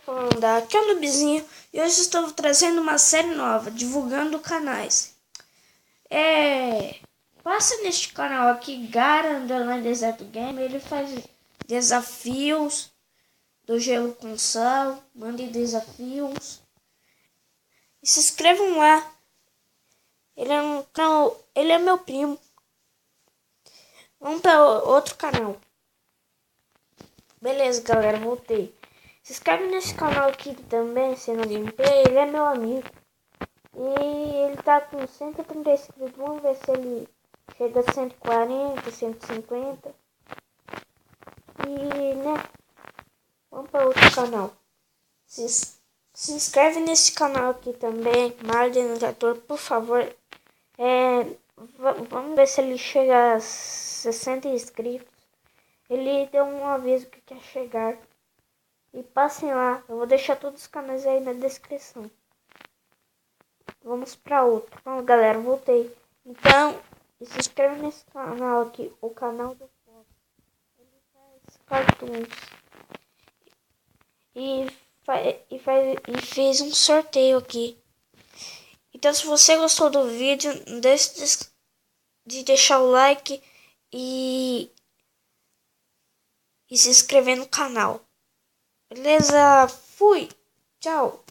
Falando aqui é o Nubzinho e hoje estou trazendo uma série nova, divulgando canais. Passa neste canal aqui, Gara_Deserto Game, ele faz desafios do gelo com sal, mande desafios. E se inscrevam lá. Ele é meu primo. Vamos para outro canal. Beleza, galera, voltei. Se inscreve nesse canal aqui também, sendo gameplay, ele é meu amigo. E ele tá com 130 inscritos, vamos ver se ele chega a 140, 150. E, né, vamos para outro canal. Se inscreve nesse canal aqui também, Marden Ator, por favor. Vamos ver se ele chega a 60 inscritos. Ele deu um aviso que quer chegar. E passem lá, eu vou deixar todos os canais aí na descrição. Vamos para outro. Bom, galera, voltei. Então, se inscreve nesse canal aqui, o canal do Fox. Ele faz cartoons. E fez um sorteio aqui. Então, se você gostou do vídeo, não deixe de deixar o like e se inscrever no canal. Beleza? Fui! Tchau!